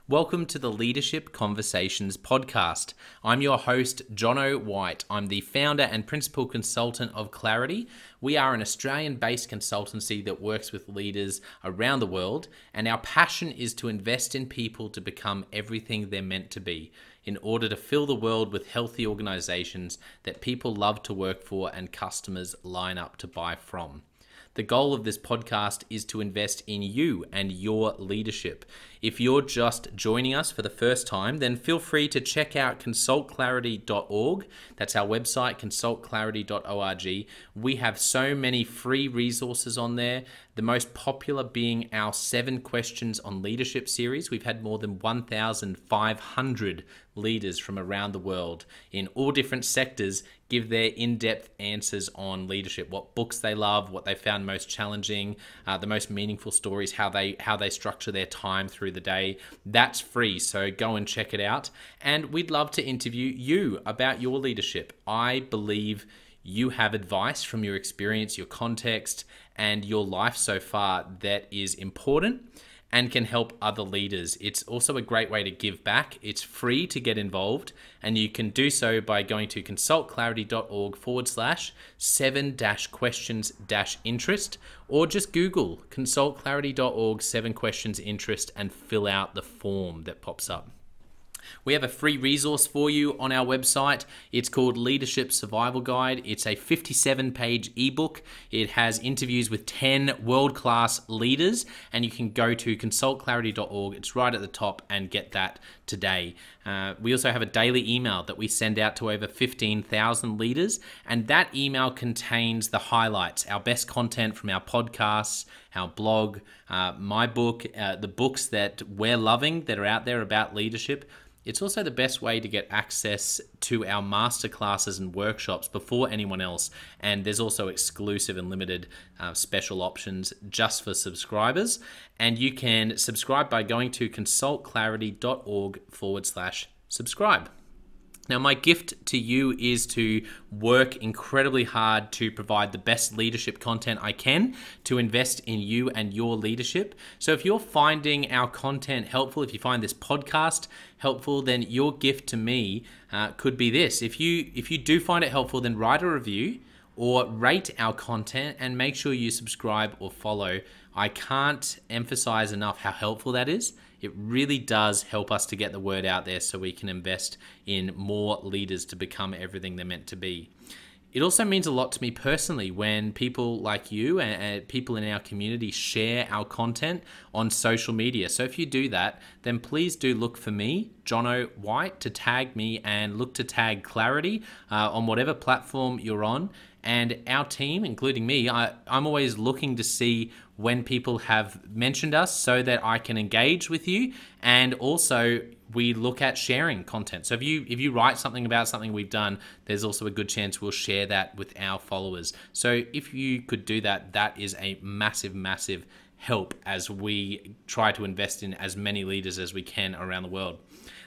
Welcome to the Leadership Conversations podcast. I'm your host, Jono White. I'm the founder and principal consultant of Clarity. We are an Australian-based consultancy that works with leaders around the world, and our passion is to invest in people to become everything they're meant to be in order to fill the world with healthy organizations that people love to work for and customers line up to buy from. The goal of this podcast is to invest in you and your leadership. If you're just joining us for the first time, then feel free to check out consultclarity.org. That's our website, consultclarity.org. We have so many free resources on there, the most popular being our 7 Questions on Leadership series. We've had more than 1,500 leaders from around the world in all different sectors give their in-depth answers on leadership, what books they love, what they found most challenging, the most meaningful stories, how they structure their time through the day. That's free, so go and check it out. And we'd love to interview you about your leadership. I believe you have advice from your experience, your context, and your life so far that is important and can help other leaders. It's also a great way to give back. It's free to get involved, and you can do so by going to consultclarity.org/7-questions-interest, or just Google consultclarity.org 7 questions interest and fill out the form that pops up. We have a free resource for you on our website. It's called Leadership Survival Guide. It's a 57-page ebook. It has interviews with 10 world-class leaders, and you can go to consultclarity.org. It's right at the top, and get that today. We also have a daily email that we send out to over 15,000 leaders, and that email contains the highlights, our best content from our podcasts, our blog, my book, the books that we're loving that are out there about leadership. It's also the best way to get access to our masterclasses and workshops before anyone else. And there's also exclusive and limited special options just for subscribers. And you can subscribe by going to consultclarity.org/subscribe. Now, my gift to you is to work incredibly hard to provide the best leadership content I can to invest in you and your leadership. So if you're finding our content helpful, if you find this podcast helpful, then your gift to me could be this. If you do find it helpful, then write a review or rate our content and make sure you subscribe or follow. I can't emphasize enough how helpful that is. It really does help us to get the word out there so we can invest in more leaders to become everything they're meant to be. It also means a lot to me personally when people like you and people in our community share our content on social media. So if you do that, then please do look for me, Jono White, to tag me, and look to tag Clarity on whatever platform you're on. And our team, including me, I'm always looking to see when people have mentioned us so that I can engage with you. And also we look at sharing content. So if you write something about something we've done, there's also a good chance we'll share that with our followers. So if you could do that, that is a massive, massive help as we try to invest in as many leaders as we can around the world.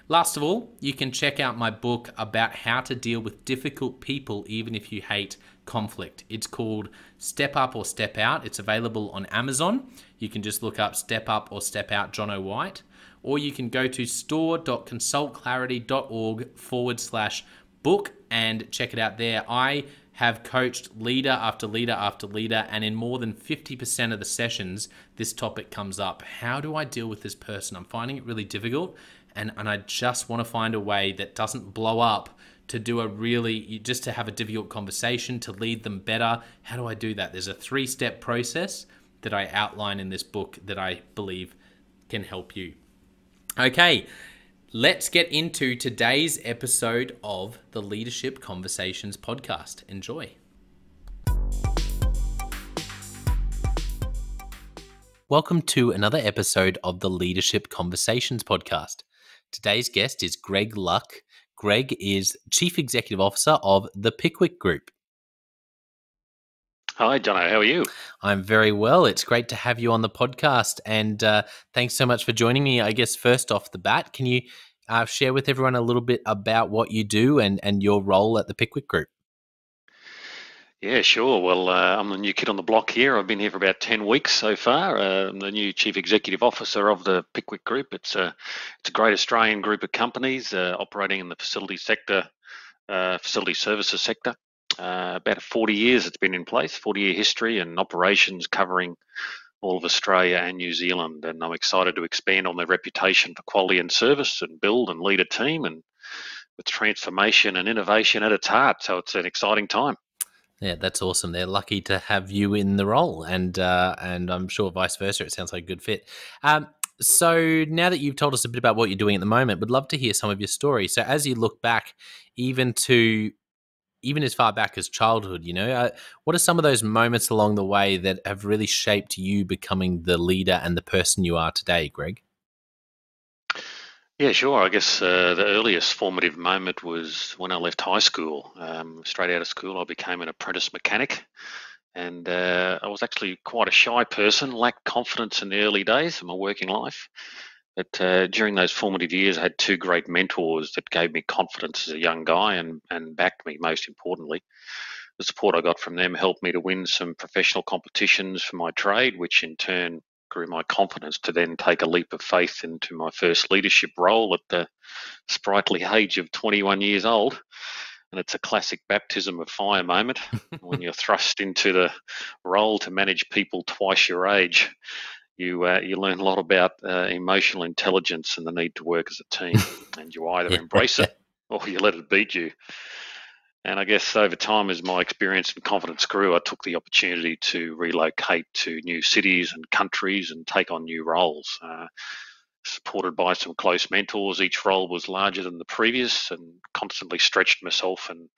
Last of all, you can check out my book about how to deal with difficult people even if you hate conflict. It's called Step Up or Step Out. It's available on Amazon. You can just look up Step Up or Step Out Jono White, or you can go to store.consultclarity.org/book and check it out there. I have coached leader after leader after leader, and in more than 50% of the sessions, this topic comes up. How do I deal with this person? I'm finding it really difficult, and I just want to find a way that doesn't blow up to just to have a difficult conversation, to lead them better. How do I do that? There's a 3-step process that I outline in this book that I believe can help you. Okay, let's get into today's episode of the Leadership Conversations podcast. Enjoy. Welcome to another episode of the Leadership Conversations podcast. Today's guest is Greg Luck. Greg is Chief Executive Officer of the Pickwick Group. Hi, Jono. How are you? I'm very well. It's great to have you on the podcast, and thanks so much for joining me. I guess first off the bat, can you share with everyone a little bit about what you do and your role at the Pickwick Group? Yeah, sure. Well, I'm the new kid on the block here. I've been here for about 10 weeks so far. I'm the new Chief Executive Officer of the Pickwick Group. It's a great Australian group of companies operating in the facility sector, facility services sector. About 40 years it's been in place, 40-year history and operations covering all of Australia and New Zealand. And I'm excited to expand on their reputation for quality and service and build and lead a team and with transformation and innovation at its heart. So it's an exciting time. Yeah, that's awesome. They're lucky to have you in the role, and I'm sure vice versa. It sounds like a good fit. So now that you've told us a bit about what you're doing at the moment, would love to hear some of your story. So as you look back, even to even as far back as childhood, what are some of those moments along the way that have really shaped you becoming the leader and the person you are today, Greg? Yeah, sure. I guess the earliest formative moment was when I left high school. Straight out of school, I became an apprentice mechanic, and I was actually quite a shy person, lacked confidence in the early days of my working life. But during those formative years, I had two great mentors that gave me confidence as a young guy and backed me, most importantly. The support I got from them helped me to win some professional competitions for my trade, which in turn grew my confidence to then take a leap of faith into my first leadership role at the sprightly age of 21 years old. And it's a classic baptism of fire moment when you're thrust into the role to manage people twice your age. You learn a lot about emotional intelligence and the need to work as a team, and you either Yeah. embrace it or you let it beat you. And I guess over time, as my experience and confidence grew, I took the opportunity to relocate to new cities and countries and take on new roles. Supported by some close mentors, each role was larger than the previous and constantly stretched myself and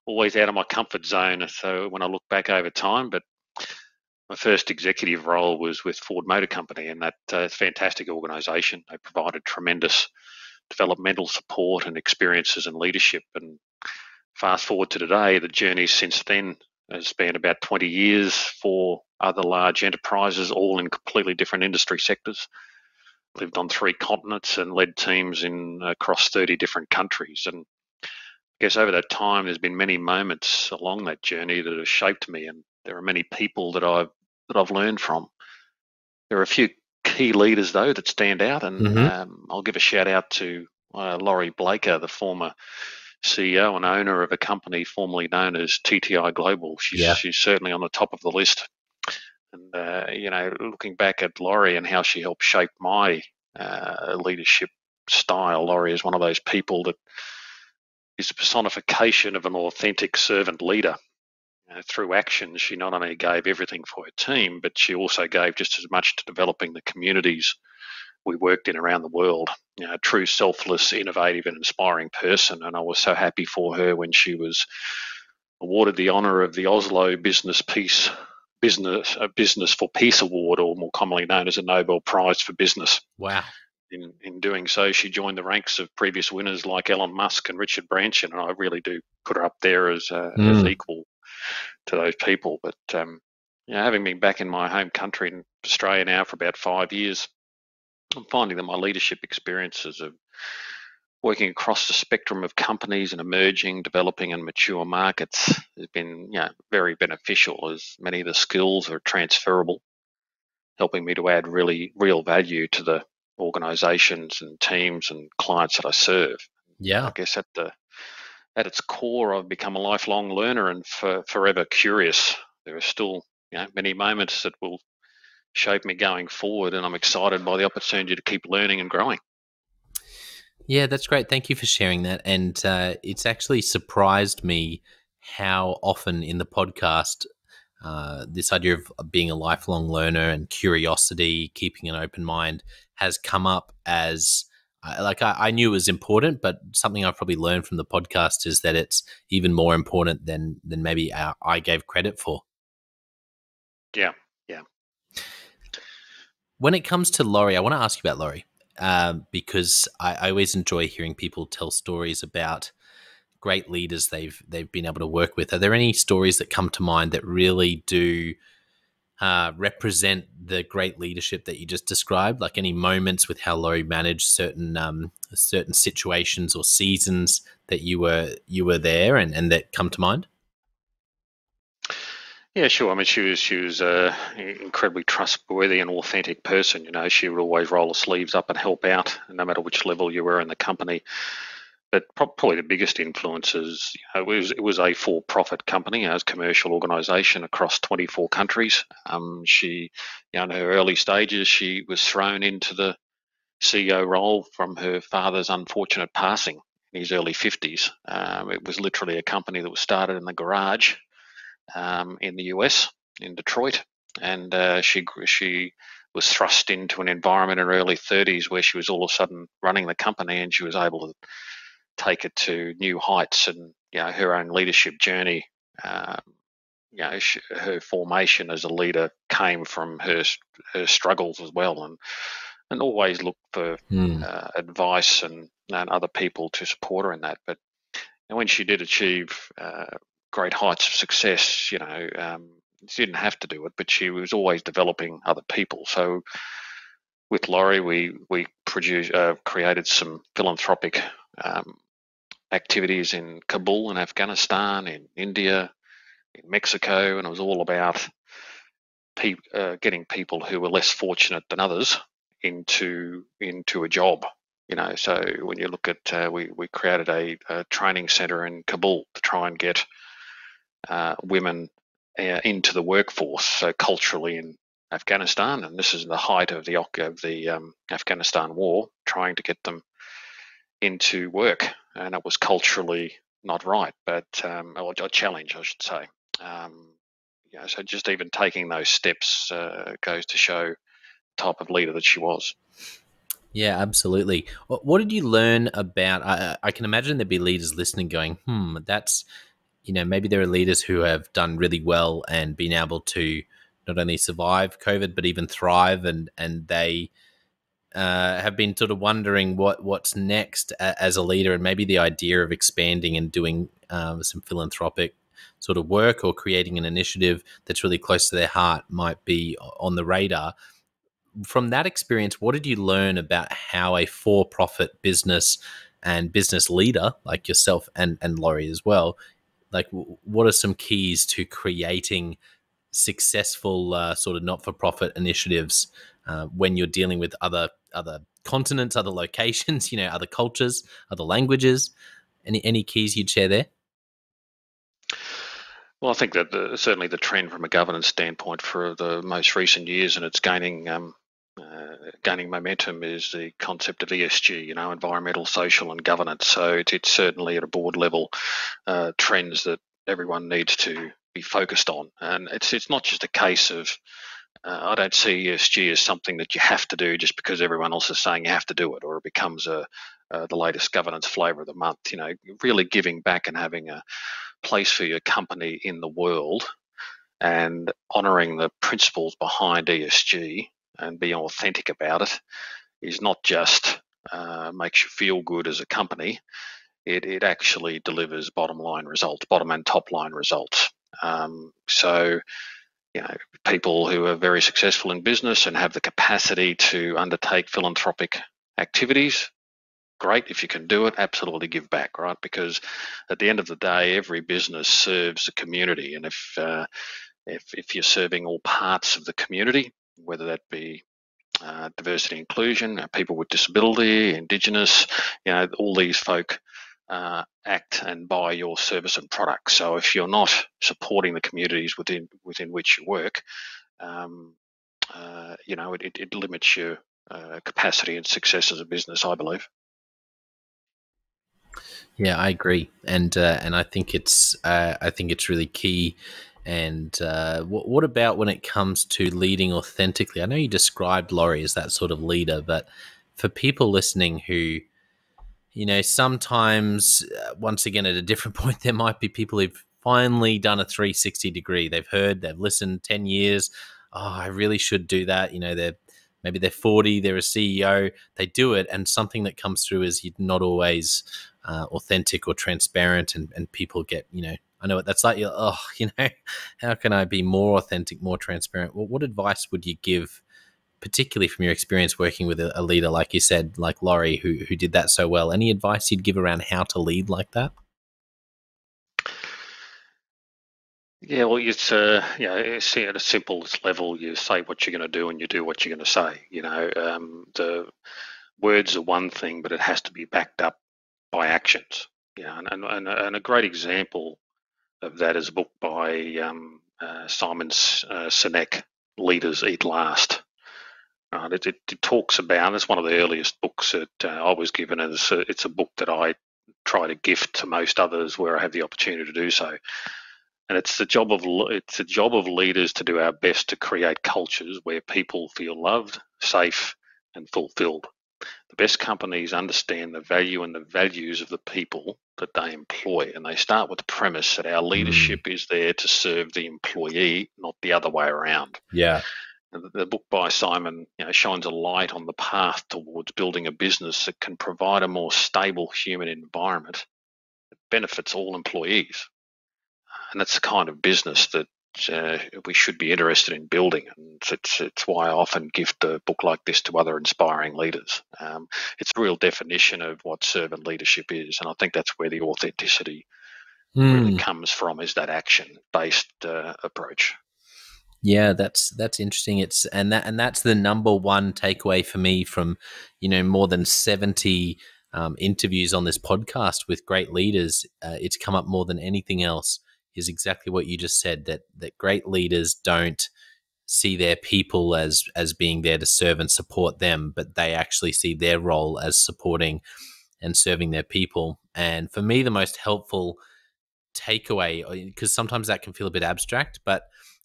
always out of my comfort zone. So when I look back over time, but my first executive role was with Ford Motor Company, and that fantastic organisation. They provided tremendous developmental support and experiences and leadership. And fast forward to today, the journey since then has been about 20 years for other large enterprises, all in completely different industry sectors. Lived on 3 continents and led teams in across 30 different countries. And I guess over that time, there's been many moments along that journey that have shaped me, and there are many people that I've learned from. There are a few key leaders though that stand out, and Hmm. I'll give a shout out to Laurie Blaker, the former CEO and owner of a company formerly known as TTI Global. Yeah. She's certainly on the top of the list. And looking back at Laurie and how she helped shape my leadership style, Laurie is one of those people that is a personification of an authentic servant leader. Through action, she not only gave everything for her team, but she also gave just as much to developing the communities we worked in around the world. A true selfless, innovative, and inspiring person. And I was so happy for her when she was awarded the honour of the Oslo Business for Peace Award, or more commonly known as a Nobel Prize for Business. Wow. In doing so, she joined the ranks of previous winners like Elon Musk and Richard Branson, and I really do put her up there as Mm. equal to those people. But having been back in my home country in Australia now for about 5 years, I'm finding that my leadership experiences of working across the spectrum of companies and emerging, developing, and mature markets has been very beneficial, as many of the skills are transferable, helping me to add really real value to the organisations and teams and clients that I serve. I Yeah. guess at its core, I've become a lifelong learner and forever curious. There are still many moments that will shape me going forward, and I'm excited by the opportunity to keep learning and growing. Yeah, that's great. Thank you for sharing that. And it's actually surprised me how often in the podcast this idea of being a lifelong learner and curiosity, keeping an open mind, has come up as I knew it was important, but something I've probably learned from the podcast is that it's even more important than maybe I gave credit for. Yeah, yeah. When it comes to Laurie, I want to ask you about Laurie because I always enjoy hearing people tell stories about great leaders they've been able to work with. Are there any stories that come to mind that really do represent the great leadership that you just described? Like any moments with how Laurie managed certain situations or seasons that you were there and that come to mind? Yeah, sure. I mean, she was a incredibly trustworthy and authentic person. You know, she would always roll her sleeves up and help out, no matter which level you were in the company. But probably the biggest influences, it was a for-profit company, as commercial organisation across 24 countries. She, in her early stages, she was thrown into the CEO role from her father's unfortunate passing in his early 50s. It was literally a company that was started in the garage in the US, in Detroit, and she was thrust into an environment in her early 30s where she was all of a sudden running the company, and she was able to take it to new heights. And her own leadership journey, um, her formation as a leader came from her struggles as well, and always looked for Hmm. advice and other people to support her in that. But when she did achieve great heights of success, she didn't have to do it, but she was always developing other people. So with Laurie, we created some philanthropic um, activities in Kabul in Afghanistan, in India, in Mexico, and it was all about getting people who were less fortunate than others into a job. So when you look at, we created a training center in Kabul to try and get women into the workforce. So culturally in Afghanistan, and this is the height of the Afghanistan war, trying to get them into work, and it was culturally not right, but or a challenge, I should say. Um, so just even taking those steps goes to show the type of leader that she was. Yeah, absolutely. What did you learn about? I can imagine there'd be leaders listening going, that's, maybe there are leaders who have done really well and been able to not only survive COVID, but even thrive. And they have been sort of wondering what's next as a leader, and maybe the idea of expanding and doing some philanthropic sort of work or creating an initiative that's really close to their heart might be on the radar. From that experience, what did you learn about how a for-profit business and business leader like yourself and Laurie as well, like what are some keys to creating successful sort of not-for-profit initiatives when you're dealing with other continents, other locations, other cultures, other languages? Any keys you'd share there? Well, I think that certainly the trend from a governance standpoint for the most recent years, and it's gaining momentum, is the concept of ESG, environmental, social, and governance. So it's certainly at a board level trends that everyone needs to be focused on, and it's not just a case of I don't see ESG as something that you have to do just because everyone else is saying you have to do it, or it becomes the latest governance flavor of the month. Really giving back and having a place for your company in the world, and honouring the principles behind ESG and being authentic about it is not just makes you feel good as a company. It actually delivers bottom and top line results. So people who are very successful in business and have the capacity to undertake philanthropic activities, great. If you can do it, absolutely give back, right? Because at the end of the day, every business serves the community, and if you're serving all parts of the community, whether that be diversity, inclusion, people with disability, Indigenous, all these folk act and buy your service and product. So if you're not supporting the communities within which you work, it limits your capacity and success as a business, I believe. Yeah, I agree, and I think it's really key. And what about when it comes to leading authentically? I know you described Laurie as that sort of leader, but for people listening who, sometimes once again at a different point, there might be people who've finally done a 360 degree. They've listened 10 years. Oh, I really should do that. Maybe they're 40, they're a CEO, they do it, and something that comes through is you're not always authentic or transparent, and people get, I know what that's like. You're, how can I be more authentic, more transparent? Well, what advice would you give, particularly from your experience working with a leader, like you said, like Laurie, who did that so well? Any advice you'd give around how to lead like that? Yeah, well, see at a simplest level, you say what you're going to do and you do what you're going to say. The words are one thing, but it has to be backed up by actions. And a great example of that is a book by Simon Sinek, Leaders Eat Last. It talks about, it's one of the earliest books that I was given, and it's a book that I try to gift to most others where I have the opportunity to do so. And it's the job of leaders to do our best to create cultures where people feel loved, safe, and fulfilled. The best companies understand the value and the values of the people that they employ, and they start with the premise that our Mm, leadership is there to serve the employee, not the other way around. yeah. And the book by Simon, shines a light on the path towards building a business that can provide a more stable human environment that benefits all employees. And that's the kind of business that we should be interested in building. And it's why I often gift a book like this to other inspiring leaders. It's a real definition of what servant leadership is, and I think that's where the authenticity really Mm. comes from, is that action-based approach. Yeah, that's interesting. That's the number one takeaway for me from, more than 70 interviews on this podcast with great leaders. It's come up more than anything else is exactly what you just said, that great leaders don't see their people as being there to serve and support them, but they actually see their role as supporting and serving their people. And for me, the most helpful takeaway, because sometimes that can feel a bit abstract, but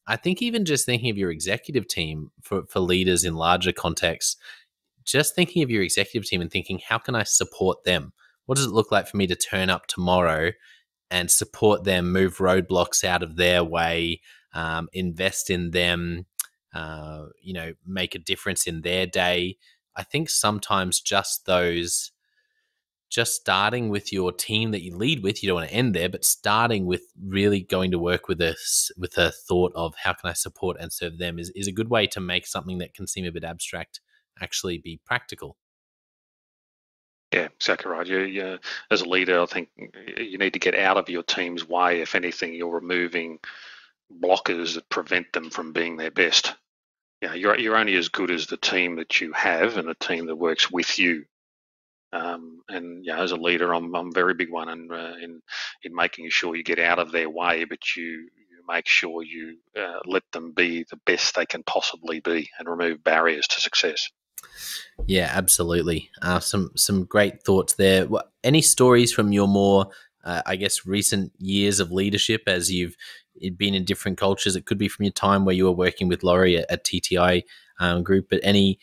I think even just thinking of your executive team for leaders in larger contexts, just thinking of your executive team and thinking, how can I support them? What does it look like for me to turn up tomorrow and support them, move roadblocks out of their way, invest in them, make a difference in their day? I think sometimes just starting with your team that you lead with, you don't want to end there, but starting with really going to work with a thought of how can I support and serve them is a good way to make something that can seem a bit abstract actually be practical. Yeah, exactly right. As a leader, I think you need to get out of your team's way. If anything, you're removing blockers that prevent them from being their best. You're only as good as the team that you have and the team that works with you. And as a leader, I'm a very big one in making sure you get out of their way, but you make sure you let them be the best they can possibly be and remove barriers to success. Yeah, absolutely. Some great thoughts there. Any stories from your more, I guess, recent years of leadership as you've been in different cultures? It could be from your time where you were working with Laurie at TTI Group, but any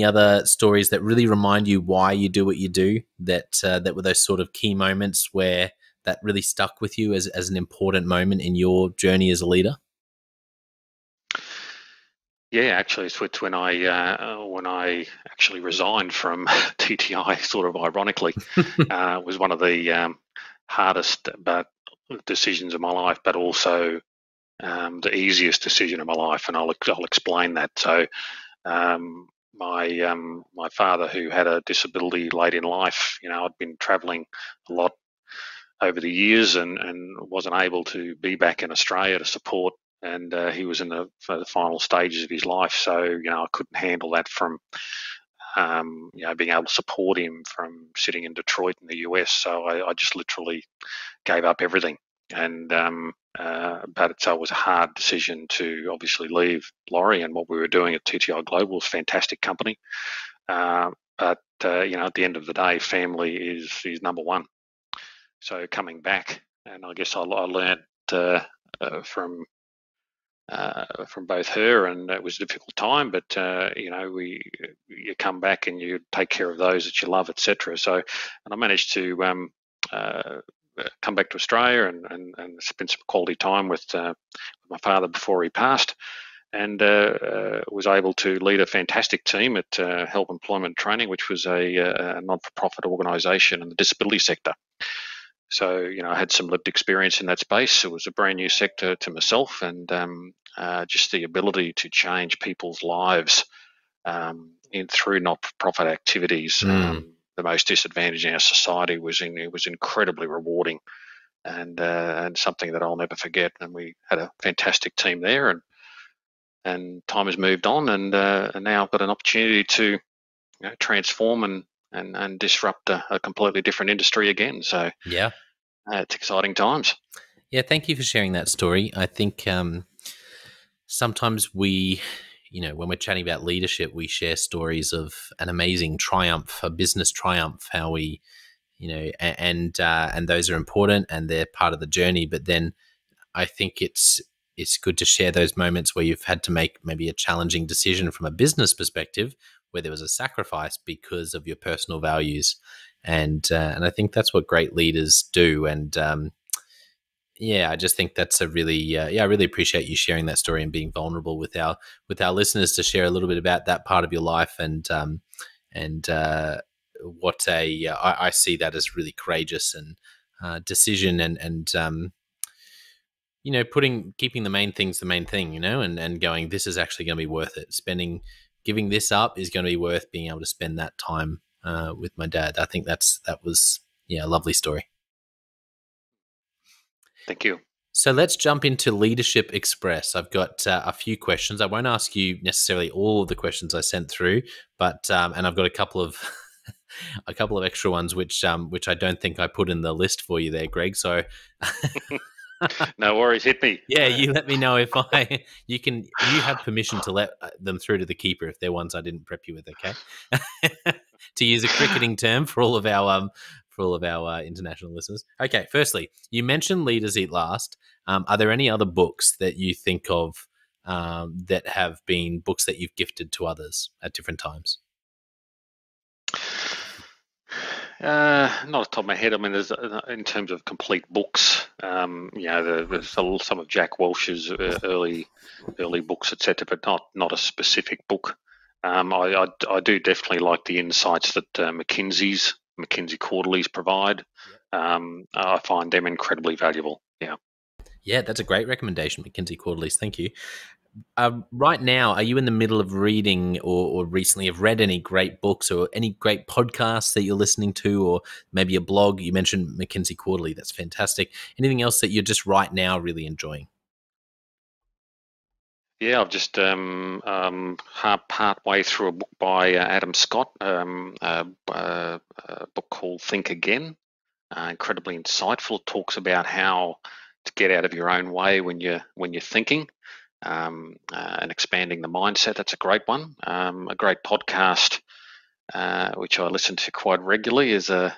other stories that really remind you why you do what you do? That were those sort of key moments where that really stuck with you as an important moment in your journey as a leader. Yeah, actually, it's when I actually resigned from TTI, sort of ironically, was one of the hardest but decisions of my life, but also the easiest decision of my life, and I'll explain that. So, my father, who had a disability late in life, I'd been travelling a lot over the years and wasn't able to be back in Australia to support. And he was in the final stages of his life, so I couldn't handle that from being able to support him from sitting in Detroit in the US. So I just literally gave up everything. And but so it was a hard decision to obviously leave Laurie, and what we were doing at TTI Global was a fantastic company. But at the end of the day, family is number one. So coming back, and I guess I learned from both her, and it was a difficult time, but you come back and you take care of those that you love, etc. So, and I managed to come back to Australia and spend some quality time with my father before he passed, and was able to lead a fantastic team at Help Employment Training, which was a non-for-profit organisation in the disability sector. So, I had some lived experience in that space. It was a brand new sector to myself, and just the ability to change people's lives through not-for-profit activities, Mm. the most disadvantaged in our society, was incredibly rewarding. and something that I'll never forget. And we had a fantastic team there, and time has moved on, and now I've got an opportunity to transform and disrupt a completely different industry again. So Yeah. it's exciting times. Yeah, thank you for sharing that story. I think sometimes we, when we're chatting about leadership, we share stories of an amazing triumph, a business triumph, how we, and those are important and they're part of the journey. But then I think it's good to share those moments where you've had to make maybe a challenging decision from a business perspective, where there was a sacrifice because of your personal values, and I think that's what great leaders do. And I just think that's a really, I really appreciate you sharing that story and being vulnerable with our listeners to share a little bit about that part of your life, and what I see that as really courageous and decision, and keeping the main things the main thing, and going, this is actually going to be worth it. Giving this up is going to be worth being able to spend that time with my dad. I think that was a lovely story. Thank you. So let's jump into Leadership Express. I've got a few questions. I won't ask you necessarily all of the questions I sent through, but and I've got a couple of extra ones which I don't think I put in the list for you there, Greg. So no worries, hit me. Yeah, you let me know if you have permission to let them through to the keeper if they're ones I didn't prep you with, okay? To use a cricketing term for all of our international listeners. Okay, firstly, you mentioned Leaders Eat Last. Are there any other books that you think of that have been books that you've gifted to others at different times? Not off the top of my head. I mean, there's in terms of complete books, there's some of Jack Welch's early books, etc., but not a specific book. I do definitely like the insights that McKinsey Quarterlies provide. I find them incredibly valuable. Yeah. Yeah, that's a great recommendation, McKinsey Quarterlies. Thank you. Right now, are you in the middle of reading or recently have read any great books or any great podcasts that you're listening to, or maybe a blog? You mentioned McKinsey Quarterly. That's fantastic. Anything else that you're just right now really enjoying? Yeah, I've just part way through a book by Adam Scott, a book called Think Again. Incredibly insightful. It talks about how to get out of your own way when you're thinking, and expanding the mindset. That's a great one. A great podcast, which I listen to quite regularly, is a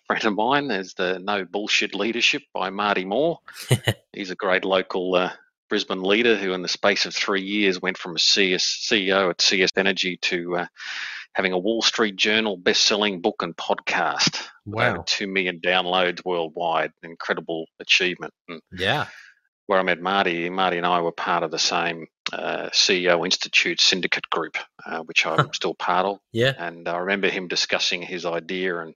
friend of mine. Is the No Bullshit Leadership by Marty Moore. He's a great local Brisbane leader who, in the space of 3 years, went from a CEO at CS Energy to having a Wall Street Journal best-selling book and podcast with over 2 million downloads worldwide. Incredible achievement. And yeah. Where I met Marty and I were part of the same CEO Institute syndicate group, which I'm still part of. Yeah. And I remember him discussing his idea and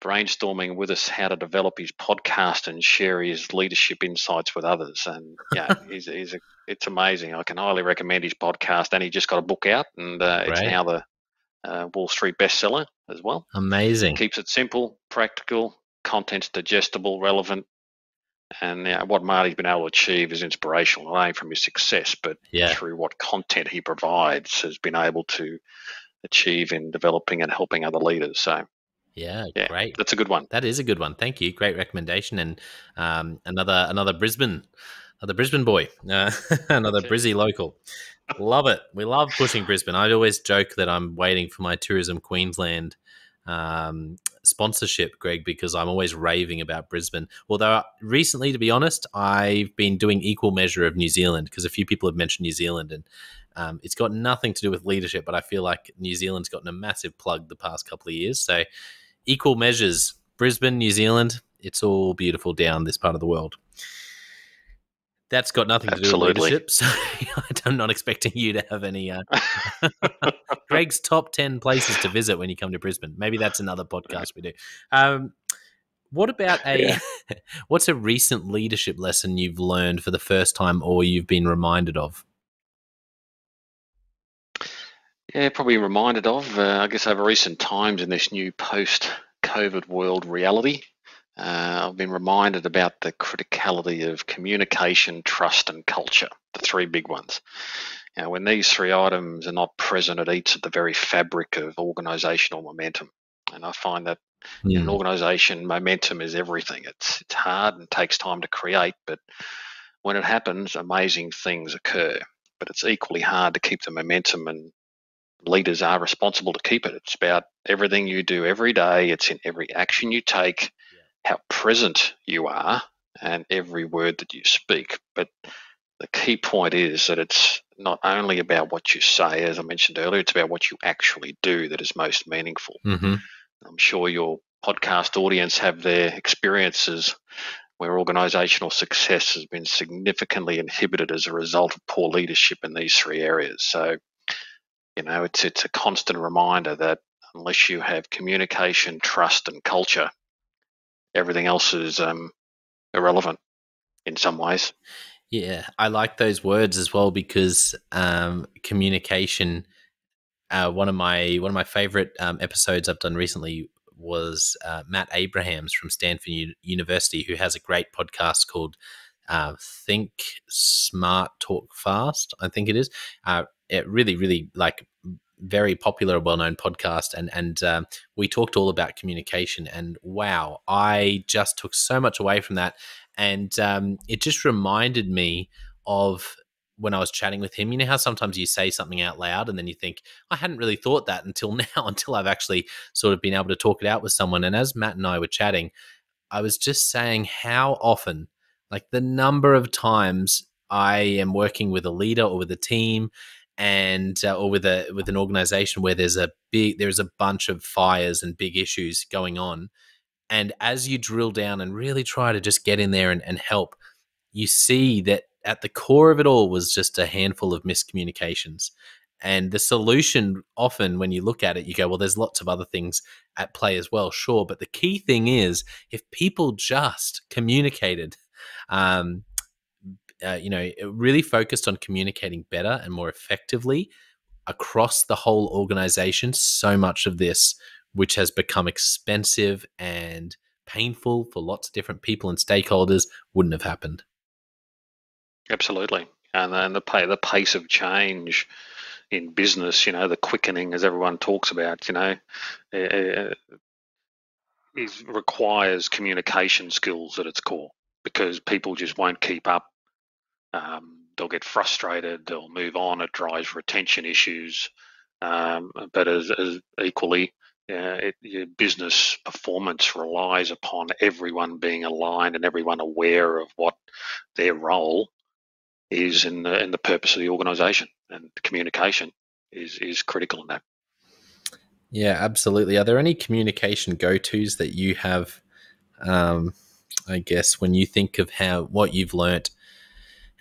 brainstorming with us how to develop his podcast and share his leadership insights with others. And it's amazing. I can highly recommend his podcast. And he just got a book out, and it's now the Wall Street bestseller as well. Amazing. Keeps it simple, practical, content's digestible, relevant. And what Marty's been able to achieve is inspirational, not only from his success, but through what content he provides, has been able to achieve in developing and helping other leaders. So, yeah, great. That's a good one. That is a good one. Thank you. Great recommendation. And another Brisbane boy, another Brizzy local. Love it. We love pushing Brisbane. I always joke that I'm waiting for my Tourism Queensland sponsorship, Greg, because I'm always raving about Brisbane. Although recently, to be honest, I've been doing equal measure of New Zealand, because a few people have mentioned New Zealand, and it's got nothing to do with leadership, but I feel like New Zealand's gotten a massive plug the past couple of years. So equal measures, Brisbane, New Zealand, it's all beautiful down this part of the world. That's got nothing to do with leadership, so I'm not expecting you to have any Greg's top 10 places to visit when you come to Brisbane. Maybe that's another podcast we do. What about what's a recent leadership lesson you've learned for the first time or you've been reminded of? Yeah, probably reminded of, I guess, over recent times in this new post-COVID world reality. I've been reminded about the criticality of communication, trust, and culture, the three big ones. When these three items are not present, it eats at the very fabric of organisational momentum. And I find that in an Mm. organisation, momentum is everything. It's hard and takes time to create, but when it happens, amazing things occur. But it's equally hard to keep the momentum, and leaders are responsible to keep it. It's about everything you do every day. It's in every action you take, how present you are, and every word that you speak. But the key point is that it's not only about what you say, as I mentioned earlier, it's about what you actually do that is most meaningful. Hmm. I'm sure your podcast audience have their experiences where organisational success has been significantly inhibited as a result of poor leadership in these three areas. So, it's a constant reminder that unless you have communication, trust, and culture, everything else is irrelevant in some ways. Yeah, I like those words as well because communication. One of my favorite episodes I've done recently was Matt Abrahams from Stanford University, who has a great podcast called Think Smart, Talk Fast. I think it is. It really, really like very popular, well-known podcast, and we talked all about communication. And wow, I just took so much away from that, and it just reminded me of when I was chatting with him. You know how sometimes you say something out loud and then you think, I hadn't really thought that until now, until I've actually sort of been able to talk it out with someone. And as Matt and I were chatting, I was just saying how often, like the number of times I am working with a leader or with a team, and or with an organization where there's a bunch of fires and big issues going on. And as you drill down and really try to just get in there and help, you see that at the core of it all was just a handful of miscommunications. And the solution, often when you look at it, you go, well, there's lots of other things at play as well, sure. But the key thing is if people just communicated, um, really focused on communicating better and more effectively across the whole organization, so much of this, which has become expensive and painful for lots of different people and stakeholders, wouldn't have happened. Absolutely. And then the pace of change in business, the quickening, as everyone talks about, uh, requires communication skills at its core, because people just won't keep up. They'll get frustrated, they'll move on, it drives retention issues. But as equally, your business performance relies upon everyone being aligned and everyone aware of what their role is in the purpose of the organisation, and communication is critical in that. Yeah, absolutely. Are there any communication go-tos that you have, um, I guess, when you think of what you've learnt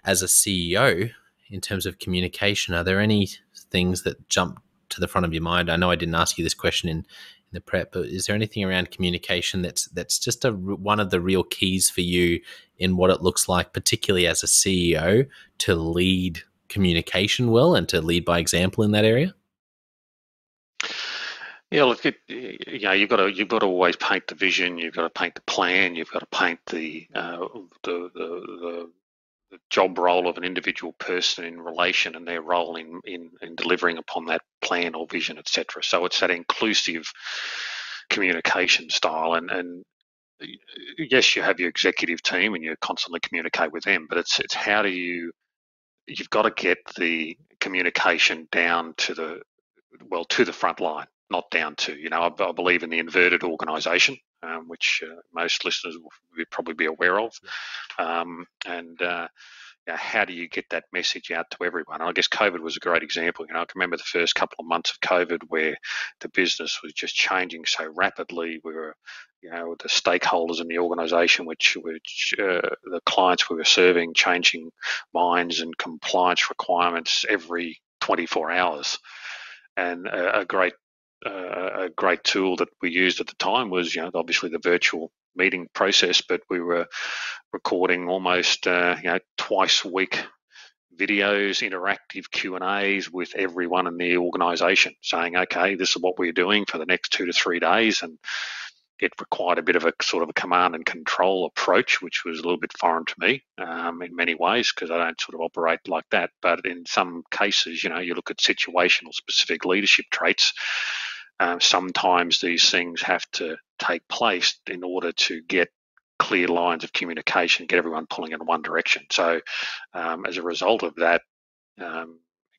as a CEO in terms of communication? Are there any things that jump to the front of your mind? I know I didn't ask you this question in the prep, but is there anything around communication that's just one of the real keys for you in what it looks like, particularly as a CEO, to lead communication well and to lead by example in that area? Yeah, look, you've got to always paint the vision. You've got to paint the plan. You've got to paint the job role of an individual person in relation, and their role in delivering upon that plan or vision, etc. So it's that inclusive communication style, and yes, you have your executive team and you constantly communicate with them, but it's how do you've got to get the communication down to the front line, not down to, I believe in the inverted organisation, which most listeners will probably be aware of. And how do you get that message out to everyone? And I guess COVID was a great example. I can remember the first couple of months of COVID where the business was just changing so rapidly. We were, the stakeholders in the organisation, which the clients we were serving, changing minds and compliance requirements every 24 hours. And a great tool that we used at the time was, obviously the virtual meeting process, but we were recording almost, twice a week videos, interactive Q&As with everyone in the organisation, saying, okay, this is what we're doing for the next 2 to 3 days, and it required a bit of a sort of a command and control approach, which was a little bit foreign to me in many ways, because I don't sort of operate like that. But in some cases, you look at situational specific leadership traits. Sometimes these things have to take place in order to get clear lines of communication, get everyone pulling in one direction. So as a result of that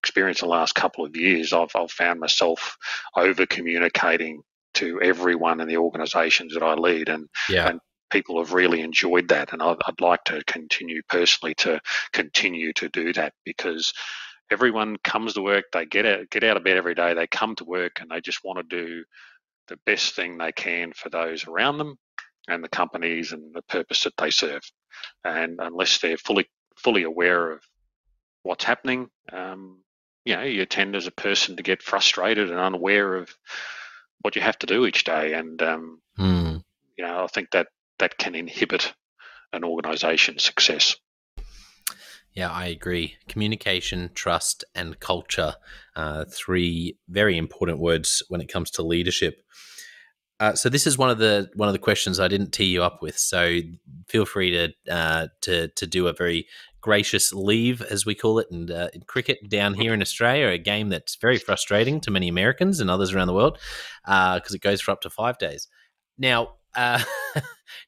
experience the last couple of years, I've found myself over communicating to everyone in the organisations that I lead, and people have really enjoyed that, and I'd like to continue personally to continue to do that, because everyone comes to work, they get out of bed every day, they come to work, and they just want to do the best thing they can for those around them and the companies and the purpose that they serve. And unless they're fully aware of what's happening, you tend as a person to get frustrated and unaware of what you have to do each day. And I think that can inhibit an organisation's success. Yeah, I agree. Communication, trust, and culture, three very important words when it comes to leadership. So this is one of the questions I didn't tee you up with. So feel free to do a very gracious leave, as we call it in cricket down here in Australia, a game that's very frustrating to many Americans and others around the world because it goes for up to 5 days. Now,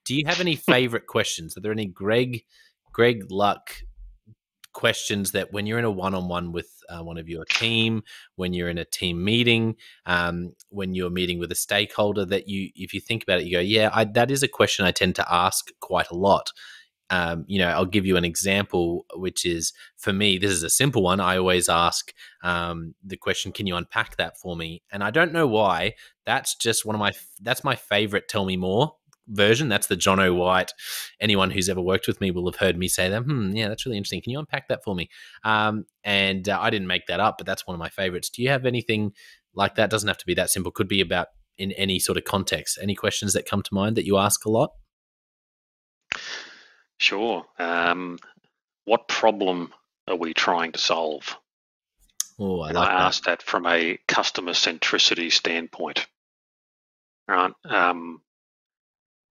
do you have any favorite questions? Are there any Greg Luck questions that when you're in a one-on-one with one of your team, when you're in a team meeting, when you're meeting with a stakeholder, that if you think about it, you go, yeah, that is a question I tend to ask quite a lot. I'll give you an example, which is, for me, this is a simple one. I always ask the question, can you unpack that for me? And I don't know why. That's just that's my favorite tell me more version. That's the John O. White. Anyone who's ever worked with me will have heard me say that. Yeah, that's really interesting. Can you unpack that for me? And I didn't make that up, but that's one of my favorites. Do you have anything like that? Doesn't have to be that simple. Could be about in any sort of context. Any questions that come to mind that you ask a lot? Sure. What problem are we trying to solve? Oh, I ask that from a customer centricity standpoint. Right.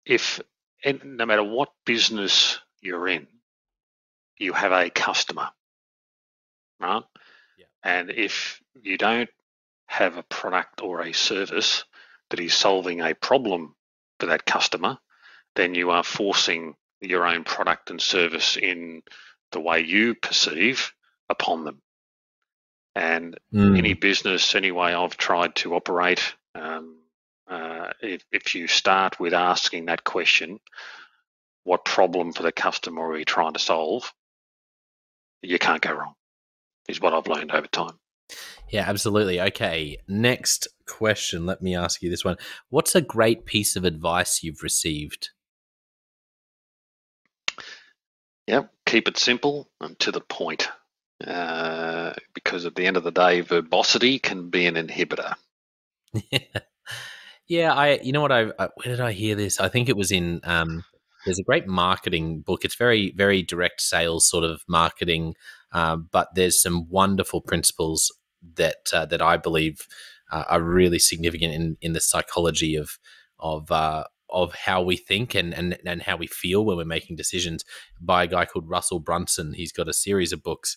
No matter what business you're in, you have a customer, right? Yeah. And if you don't have a product or a service that is solving a problem for that customer, then you are forcing your own product and service in the way you perceive upon them. And any business, any way I've tried to operate, if you start with asking that question, what problem for the customer are we trying to solve, you can't go wrong, is what I've learned over time. Yeah, absolutely. Okay, next question. Let me ask you this one. What's a great piece of advice you've received? Yep, keep it simple and to the point, because at the end of the day, verbosity can be an inhibitor. Yeah, you know what? Where did I hear this? I think it was in. There's a great marketing book. It's very, very direct sales sort of marketing, but there's some wonderful principles that I believe are really significant in the psychology of how we think and how we feel when we're making decisions, by a guy called Russell Brunson. He's got a series of books,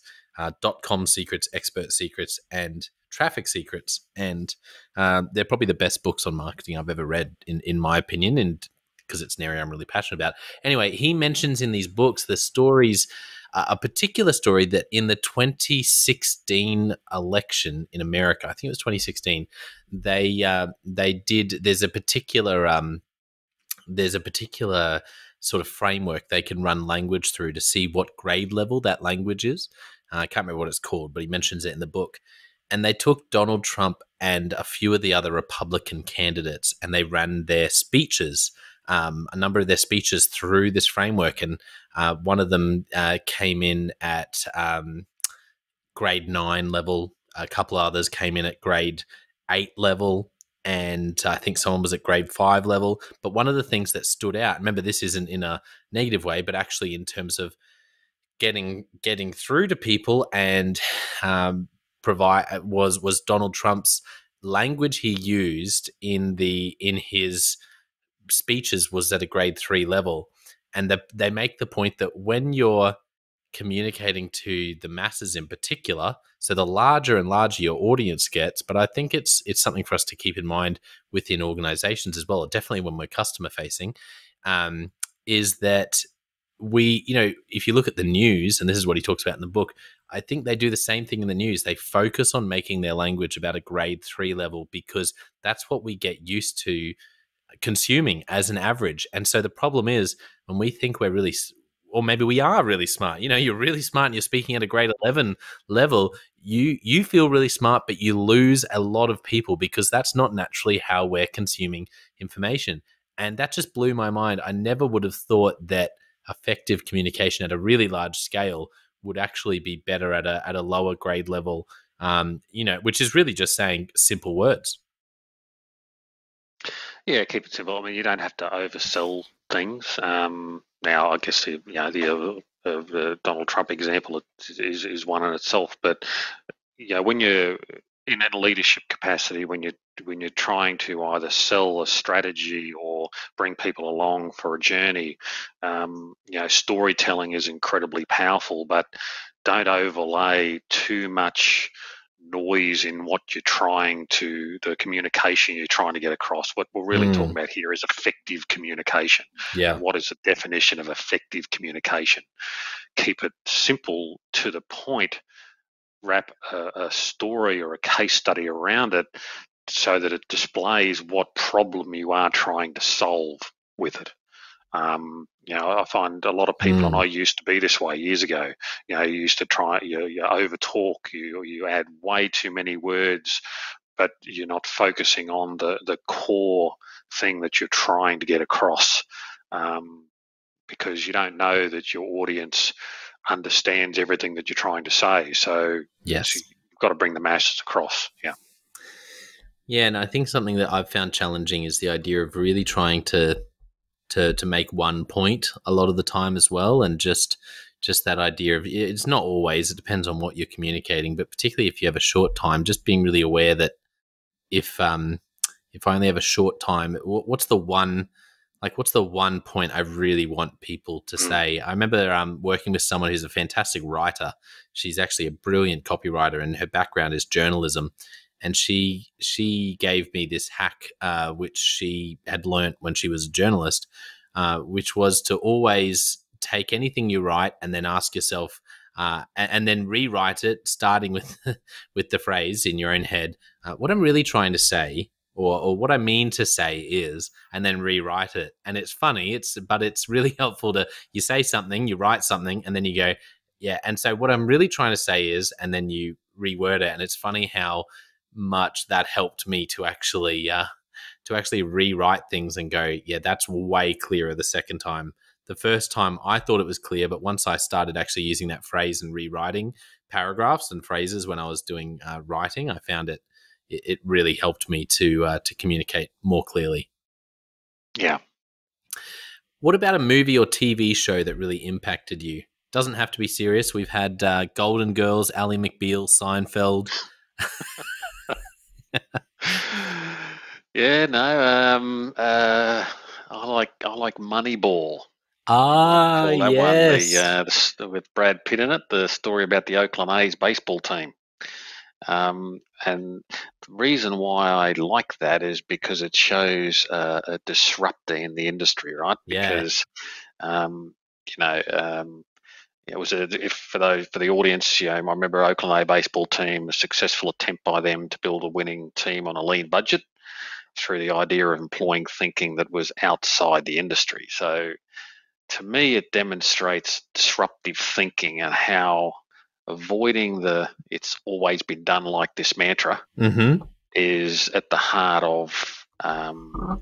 .com Secrets, Expert Secrets, and Traffic Secrets, and they're probably the best books on marketing I've ever read, in my opinion, and because it's an area I'm really passionate about. Anyway, he mentions in these books the stories, a particular story that in the 2016 election in America, I think it was 2016, they did. There's a particular sort of framework they can run language through to see what grade level that language is. I can't remember what it's called, but he mentions it in the book. And they took Donald Trump and a few of the other Republican candidates, and they ran their speeches, a number of their speeches, through this framework. And one of them came in at grade 9 level. A couple of others came in at grade 8 level. And I think someone was at grade 5 level. But one of the things that stood out, remember, this isn't in a negative way, but actually in terms of getting through to people and was Donald Trump's language he used in his speeches was at a grade 3 level. And they make the point that when you're communicating to the masses in particular, so the larger and larger your audience gets, but I think it's something for us to keep in mind within organizations as well, definitely when we're customer facing, is that if you look at the news, and this is what he talks about in the book, I think they do the same thing in the news. They focus on making their language about a grade 3 level because that's what we get used to consuming as an average. And so the problem is when we think we're really, or maybe we are really smart, you're really smart and you're speaking at a grade 11 level, you feel really smart, but you lose a lot of people because that's not naturally how we're consuming information. And that just blew my mind. I never would have thought that effective communication at a really large scale would actually be better at a lower grade level, which is really just saying simple words. Yeah, keep it simple. I mean, you don't have to oversell things. Now, I guess the Donald Trump example is one in itself, but when you're in a leadership capacity, when you're trying to either sell a strategy or bring people along for a journey, storytelling is incredibly powerful, but don't overlay too much noise in what the communication you're trying to get across. What we're really talking about here is effective communication. Yeah. And what is the definition of effective communication? Keep it simple, to the point, wrap a story or a case study around it so that it displays what problem you are trying to solve with it. I find a lot of people, and I used to be this way years ago, you used to try, you over talk, you add way too many words, but you're not focusing on the core thing that you're trying to get across, because you don't know that your audience understands everything that you're trying to say. So yes, you've got to bring the masses across. Yeah. Yeah, and I think something that I've found challenging is the idea of really trying to make one point a lot of the time as well, and just that idea of, it's not always, it depends on what you're communicating, but particularly if you have a short time, just being really aware that if I only have a short time, what's the one point I really want people to say? I remember working with someone who's a fantastic writer. She's actually a brilliant copywriter, and her background is journalism. And she gave me this hack, which she had learnt when she was a journalist, which was to always take anything you write and then ask yourself, and then rewrite it, starting with with the phrase in your own head, what I'm really trying to say, or what I mean to say is, and then rewrite it. And it's funny, but it's really helpful you say something, you write something, and then you go, yeah. And so what I'm really trying to say is, and then you reword it. And it's funny how much that helped me to actually rewrite things and go, yeah, that's way clearer the second time. The first time I thought it was clear, but once I started actually using that phrase and rewriting paragraphs and phrases when I was doing writing, I found it really helped me to communicate more clearly. Yeah. What about a movie or TV show that really impacted you? Doesn't have to be serious. We've had Golden Girls, Ally McBeal, Seinfeld. Yeah, no. I like Moneyball. Ah, Call that yes. one with Brad Pitt in it. The story about the Oakland A's baseball team. And the reason why I like that is because it shows a disruptor in the industry, right? Yeah. Because it was for the audience, I remember Oakland A baseball team, a successful attempt by them to build a winning team on a lean budget through the idea of employing thinking that was outside the industry. So to me, it demonstrates disruptive thinking and how avoiding it's always been done like this mantra is at the heart of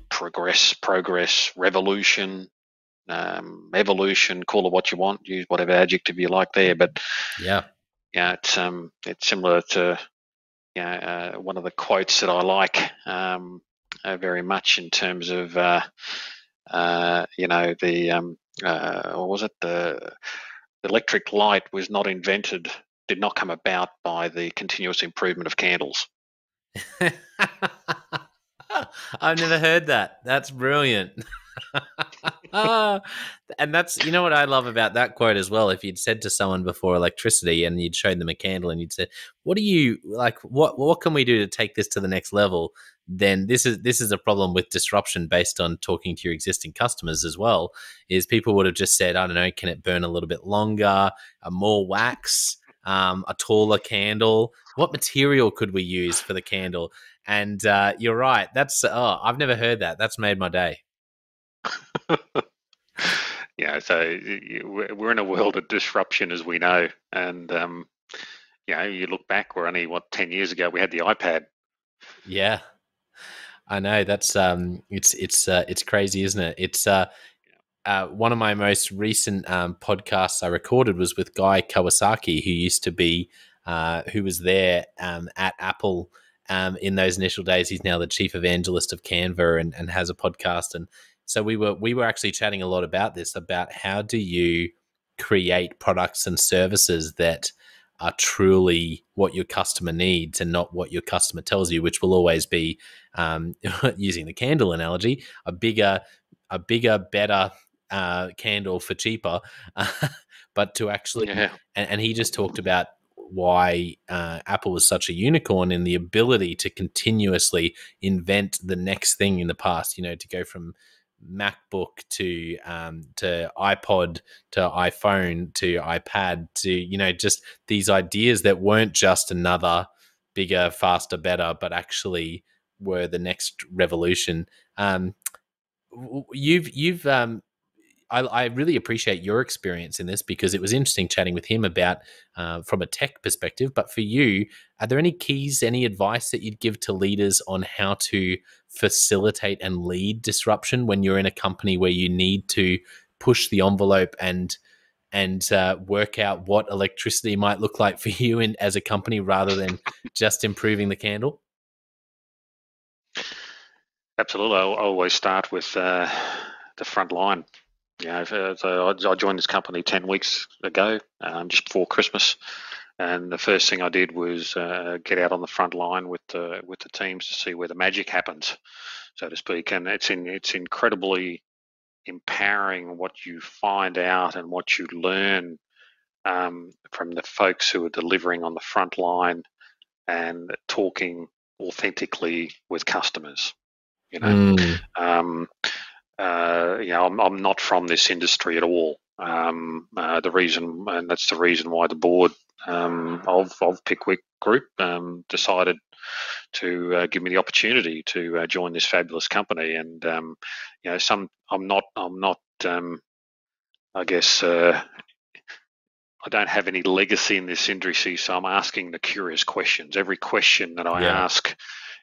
progress, revolution, evolution, call it what you want, use whatever adjective you like there. But it's similar to one of the quotes that I like very much in terms of what was it? The electric light was not invented, did not come about by the continuous improvement of candles. I've never heard that. That's brilliant. And that's, you know what I love about that quote as well. If you'd said to someone before electricity and you'd shown them a candle and you'd said, what do you like, what can we do to take this to the next level? Then this is a problem with disruption based on talking to your existing customers as well, is people would have just said, I don't know, can it burn a little bit longer, more wax, a taller candle? What material could we use for the candle? And you're right. I've never heard that. That's made my day. Yeah, so we're in a world of disruption, as we know, and you look back, we're only 10 years ago we had the iPad. Yeah, I know. That's it's crazy, isn't it? It's one of my most recent podcasts I recorded was with Guy Kawasaki, who used to be who was there at Apple in those initial days. He's now the chief evangelist of Canva and has a podcast. And so we were actually chatting a lot about this, about how do you create products and services that are truly what your customer needs and not what your customer tells you, which will always be, using the candle analogy, a bigger, better candle for cheaper. But to actually, Yeah. and he just talked about why Apple was such a unicorn in the ability to continuously invent the next thing in the past, to go from MacBook to iPod to iPhone to iPad to just these ideas that weren't just another bigger, faster, better, but actually were the next revolution. You've I really appreciate your experience in this, because it was interesting chatting with him about from a tech perspective. But for you, are there any keys, any advice that you'd give to leaders on how to facilitate and lead disruption when you're in a company where you need to push the envelope and work out what electricity might look like for you as a company, rather than just improving the candle? Absolutely. I always start with the front line. So I joined this company 10 weeks ago, just before Christmas, and the first thing I did was get out on the front line with the teams to see where the magic happens, so to speak. And it's incredibly empowering what you find out and what you learn from the folks who are delivering on the front line and talking authentically with customers. Um, I'm not from this industry at all. The reason, and that's the reason why the board of Pickwick Group decided to give me the opportunity to join this fabulous company. And I'm not. I guess I don't have any legacy in this industry, so I'm asking the curious questions. Every question that I Yeah. ask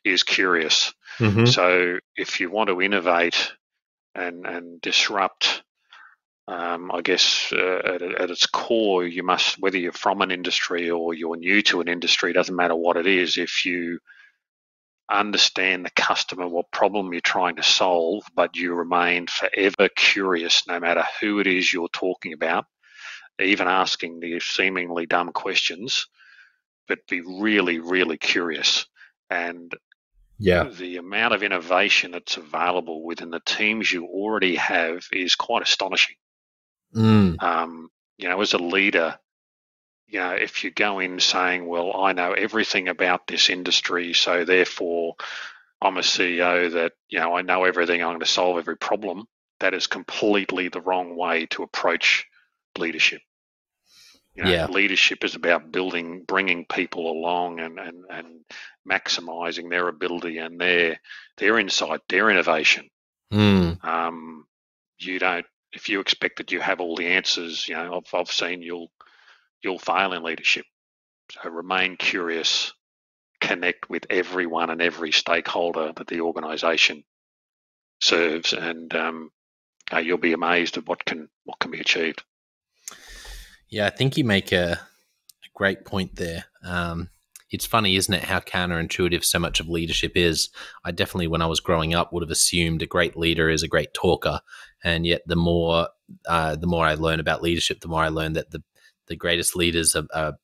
is curious. Mm-hmm. So if you want to innovate and disrupt, I guess at its core, you must, whether you're from an industry or you're new to an industry, doesn't matter what it is, if you understand the customer, what problem you're trying to solve, but you remain forever curious no matter who it is you're talking about, even asking the seemingly dumb questions, but be really, really curious. And Yeah. the amount of innovation that's available within the teams you already have is quite astonishing. Mm. As a leader, if you go in saying, well, I know everything about this industry, so therefore I'm a CEO that, I know everything, I'm going to solve every problem, that is completely the wrong way to approach leadership. Yeah. Leadership is about bringing people along and maximizing their ability and their insight, their innovation. Mm. You don't, if you expect that you have all the answers, I've seen you'll fail in leadership. So remain curious, connect with everyone and every stakeholder that the organisation serves, and you'll be amazed at what can be achieved. Yeah, I think you make a great point there. It's funny, isn't it, how counterintuitive so much of leadership is. I definitely, when I was growing up, would have assumed a great leader is a great talker, and yet the more I learn about leadership, the more I learn that the greatest leaders are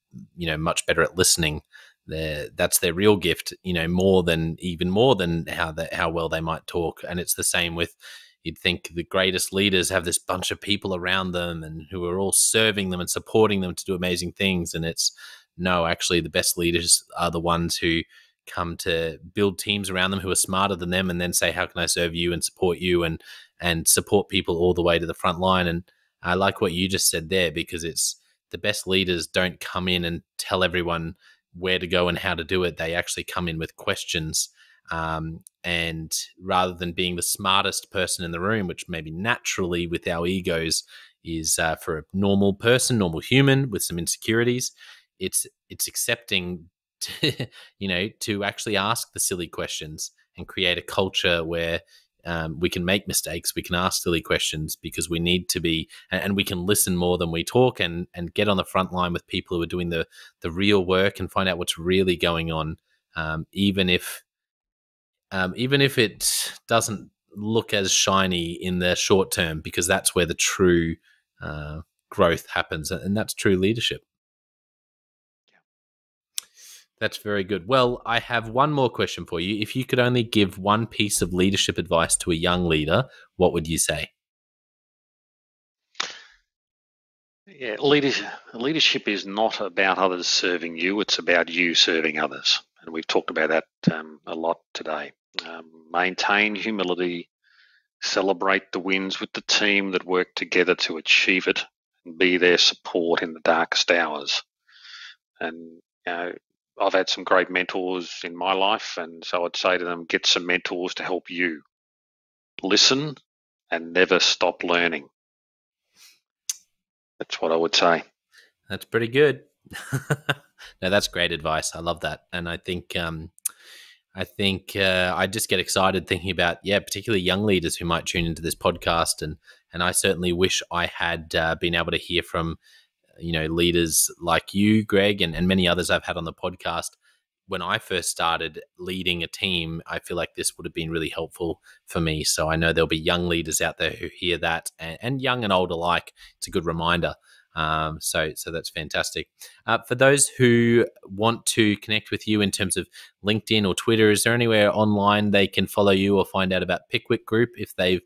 much better at listening that's their real gift, even more than how well they might talk. And it's the same with, you'd think the greatest leaders have this bunch of people around them and who are all serving them and supporting them to do amazing things. And it's no, actually the best leaders are the ones who come to build teams around them who are smarter than them, and then say, how can I serve you and support you, and support people all the way to the front line. And I like what you just said there, because it's the best leaders don't come in and tell everyone where to go and how to do it. They actually come in with questions. And rather than being the smartest person in the room, which maybe naturally with our egos is for a normal person, normal human with some insecurities, it's accepting to actually ask the silly questions and create a culture where we can make mistakes, we can ask silly questions, because we need to be, and we can listen more than we talk, and get on the front line with people who are doing the real work and find out what's really going on, even if it doesn't look as shiny in the short term, because that's where the true growth happens, and that's true leadership. That's very good. Well, I have one more question for you. If you could only give one piece of leadership advice to a young leader, what would you say? Yeah, leadership is not about others serving you, it's about you serving others. And we've talked about that a lot today. Maintain humility, celebrate the wins with the team that work together to achieve it, and be their support in the darkest hours. And I've had some great mentors in my life, and so I'd say to them, get some mentors to help you. Listen and never stop learning. That's what I would say. That's pretty good. No, that's great advice. I love that. And I think I just get excited thinking about, particularly young leaders who might tune into this podcast. And I certainly wish I had been able to hear from leaders like you, Greg, and many others I've had on the podcast. When I first started leading a team, I feel like this would have been really helpful for me. So I know there'll be young leaders out there who hear that, and young and old alike. It's a good reminder. So that's fantastic. For those who want to connect with you in terms of LinkedIn or Twitter, is there anywhere online they can follow you or find out about Pickwick Group if they've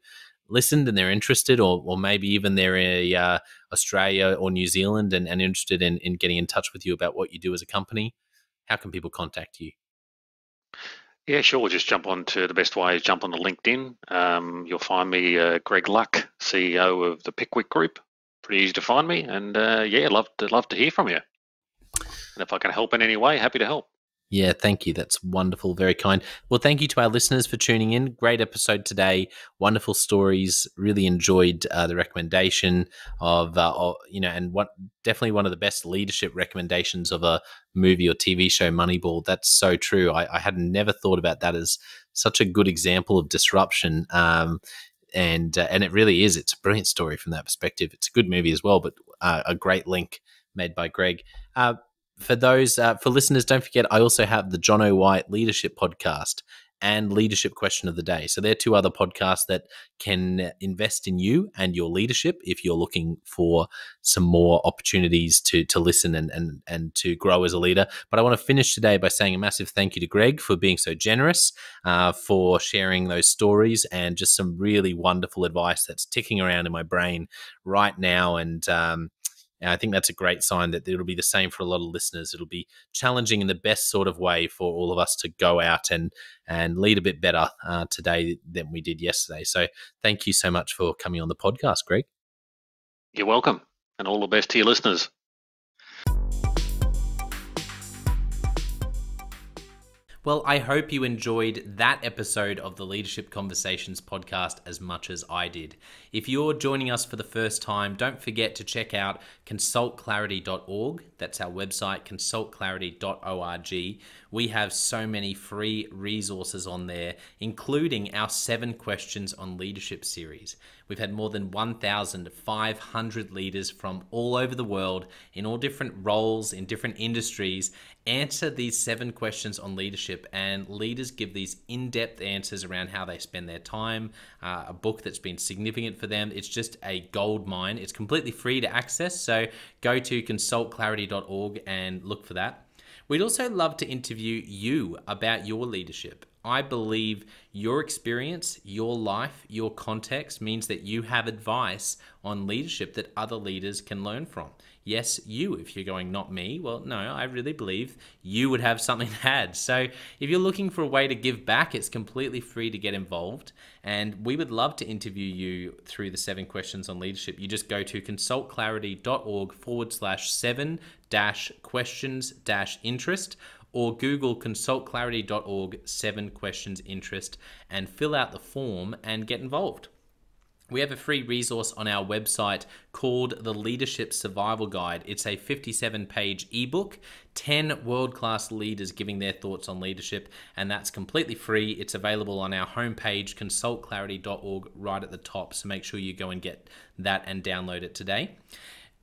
listened and they're interested, or maybe even they're in Australia or New Zealand and interested in getting in touch with you about what you do as a company? How can people contact you? Yeah, sure. Just jump on to the best way is jump on the LinkedIn. You'll find me, Greg Luck, CEO of the Pickwick Group. Pretty easy to find me, and love to hear from you. And if I can help in any way, happy to help. Yeah, thank you. That's wonderful. Very kind. Well, thank you to our listeners for tuning in. Great episode today. Wonderful stories. Really enjoyed the recommendation of definitely one of the best leadership recommendations of a movie or TV show, Moneyball. That's so true. I had never thought about that as such a good example of disruption. And it really is. It's a brilliant story from that perspective. It's a good movie as well, but a great link made by Greg. For listeners, don't forget, I also have the John O. White Leadership Podcast and Leadership Question of the Day. So they're two other podcasts that can invest in you and your leadership if you're looking for some more opportunities to listen and to grow as a leader. But I want to finish today by saying a massive thank you to Greg for being so generous, for sharing those stories and just some really wonderful advice that's ticking around in my brain right now. And I think that's a great sign that it'll be the same for a lot of listeners. It'll be challenging in the best sort of way for all of us to go out and lead a bit better today than we did yesterday. So thank you so much for coming on the podcast, Greg. You're welcome, and all the best to your listeners. Well, I hope you enjoyed that episode of the Leadership Conversations podcast as much as I did. If you're joining us for the first time, don't forget to check out consultclarity.org. That's our website, consultclarity.org. We have so many free resources on there, including our 7 Questions on Leadership series. We've had more than 1,500 leaders from all over the world in all different roles, in different industries, answer these 7 questions on leadership, and leaders give these in-depth answers around how they spend their time, a book that's been significant for them. It's just a gold mine. It's completely free to access, so go to consultclarity.org and look for that. We'd also love to interview you about your leadership. I believe your experience, your life, your context means that you have advice on leadership that other leaders can learn from. Yes, you, if you're going, not me, well, no, I really believe you would have something to add. So if you're looking for a way to give back, it's completely free to get involved. And we would love to interview you through the 7 questions on leadership. You just go to consultclarity.org/7-questions-interest, or Google consultclarity.org 7 questions interest and fill out the form and get involved. We have a free resource on our website called the Leadership Survival Guide. It's a 57-page ebook, 10 world-class leaders giving their thoughts on leadership, and that's completely free. It's available on our homepage, consultclarity.org, right at the top, so make sure you go and get that and download it today.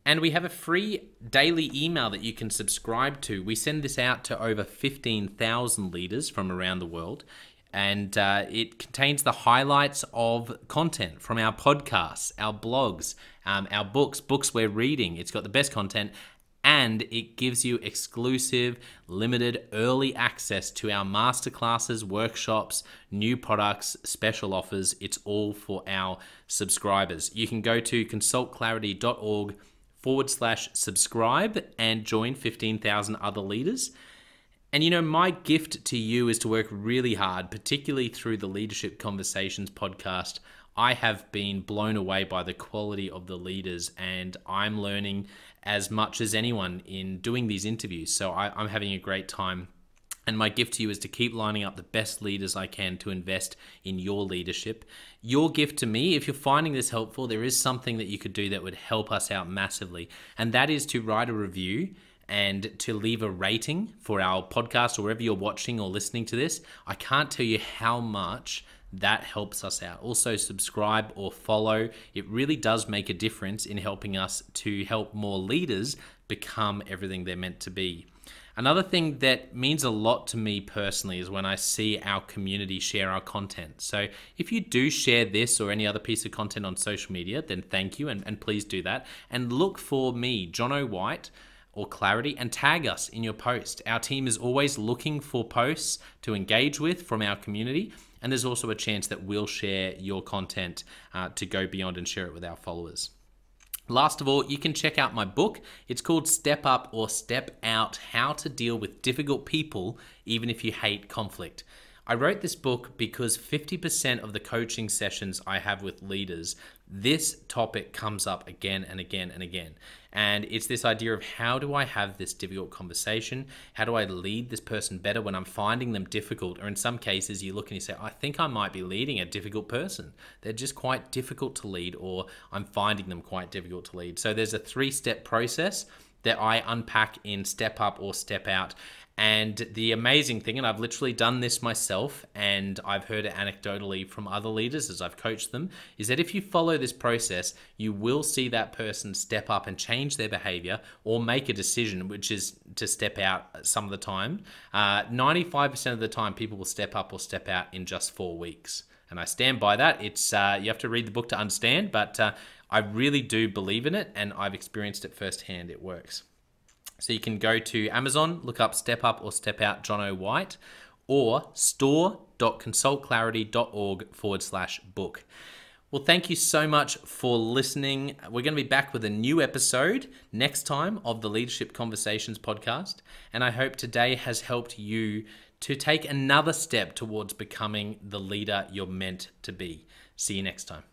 And we have a free daily email that you can subscribe to. We send this out to over 15,000 leaders from around the world. And it contains the highlights of content from our podcasts, our blogs, our books we're reading. It's got the best content, and it gives you exclusive, limited, early access to our masterclasses, workshops, new products, special offers. It's all for our subscribers. You can go to consultclarity.org/subscribe and join 15,000 other leaders. And you know, my gift to you is to work really hard, particularly through the Leadership Conversations podcast. I have been blown away by the quality of the leaders, and I'm learning as much as anyone in doing these interviews. So I'm having a great time. And my gift to you is to keep lining up the best leaders I can to invest in your leadership. Your gift to me, if you're finding this helpful, there is something that you could do that would help us out massively. And that is to write a review and to leave a rating for our podcast or wherever you're watching or listening to this. I can't tell you how much that helps us out. Also, subscribe or follow. It really does make a difference in helping us to help more leaders become everything they're meant to be. Another thing that means a lot to me personally is when I see our community share our content. So if you do share this or any other piece of content on social media, then thank you, and please do that. And look for me, Jono White, or Clarity, and tag us in your post. Our team is always looking for posts to engage with from our community, and there's also a chance that we'll share your content to go beyond and share it with our followers. Last of all, you can check out my book. It's called Step Up or Step Out: How to Deal with Difficult People Even If You Hate Conflict. I wrote this book because 50% of the coaching sessions I have with leaders, this topic comes up again and again and again. And it's this idea of, how do I have this difficult conversation? How do I lead this person better when I'm finding them difficult? Or in some cases, you look and you say, I think I might be leading a difficult person. They're just quite difficult to lead, or I'm finding them quite difficult to lead. So there's a 3-step process that I unpack in Step Up or Step Out. And the amazing thing, and I've literally done this myself, and I've heard it anecdotally from other leaders as I've coached them, is that if you follow this process, you will see that person step up and change their behavior or make a decision, which is to step out some of the time. 95% of the time, people will step up or step out in just 4 weeks. And I stand by that. It's you have to read the book to understand, but I really do believe in it, and I've experienced it firsthand. It works. So you can go to Amazon, look up Step Up or Step Out Jono White, or store.consultclarity.org/book. Well, thank you so much for listening. We're going to be back with a new episode next time of the Leadership Conversations podcast. And I hope today has helped you to take another step towards becoming the leader you're meant to be. See you next time.